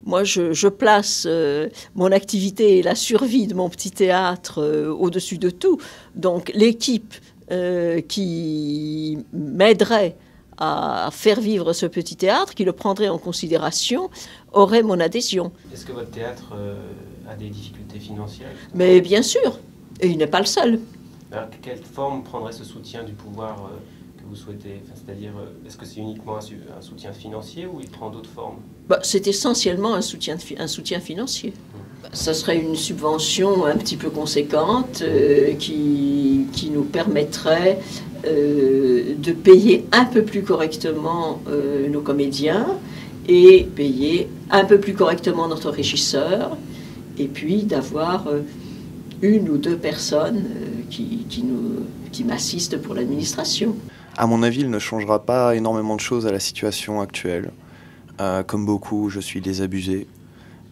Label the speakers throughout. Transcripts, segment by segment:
Speaker 1: Moi, je place mon activité et la survie de mon petit théâtre au-dessus de tout. Donc l'équipe qui m'aiderait à faire vivre ce petit théâtre, qui le prendrait en considération, aurait mon adhésion.
Speaker 2: Est-ce que votre théâtre a des difficultés financières?
Speaker 1: Mais bien sûr, et il n'est pas le seul.
Speaker 2: Alors, quelle forme prendrait ce soutien du pouvoir que vous souhaitez? C'est-à-dire, est-ce que c'est uniquement un soutien financier ou il prend d'autres formes?
Speaker 1: C'est essentiellement un soutien financier. Ça serait une subvention un petit peu conséquente qui nous permettrait de payer un peu plus correctement nos comédiens et payer un peu plus correctement notre régisseur, et puis d'avoir une ou deux personnes qui m'assistent pour l'administration.
Speaker 3: À mon avis, il ne changera pas énormément de choses à la situation actuelle. Comme beaucoup, je suis désabusé.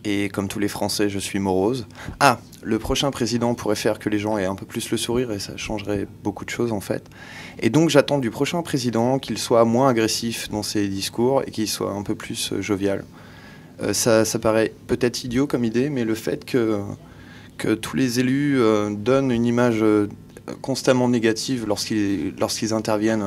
Speaker 3: Et comme tous les Français, je suis morose. Ah, le prochain président pourrait faire que les gens aient un peu plus le sourire et ça changerait beaucoup de choses en fait. Et donc j'attends du prochain président qu'il soit moins agressif dans ses discours et qu'il soit un peu plus jovial. Ça paraît peut-être idiot comme idée, mais le fait que tous les élus donnent une image constamment négative lorsqu'ils interviennent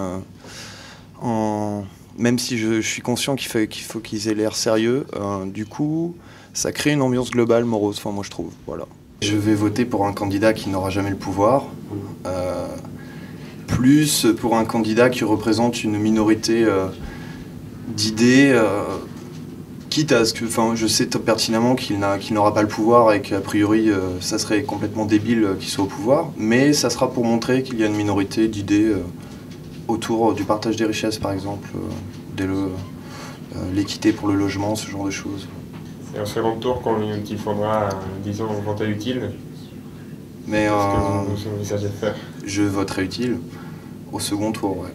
Speaker 3: même si je suis conscient qu'il faut qu'ils aient l'air sérieux, du coup, ça crée une ambiance globale morose, moi je trouve. Voilà. Je vais voter pour un candidat qui n'aura jamais le pouvoir, plus pour un candidat qui représente une minorité d'idées, quitte à ce que, je sais pertinemment qu'il n'aura pas le pouvoir et qu'a priori ça serait complètement débile qu'il soit au pouvoir, mais ça sera pour montrer qu'il y a une minorité d'idées autour du partage des richesses, par exemple, l'équité pour le logement, ce genre de choses.
Speaker 4: C'est un second tour qu'il faudra, disons, voter utile.
Speaker 3: Mais
Speaker 4: qu'est-ce que vous envisagez de faire?
Speaker 3: Je voterai utile au second tour, ouais.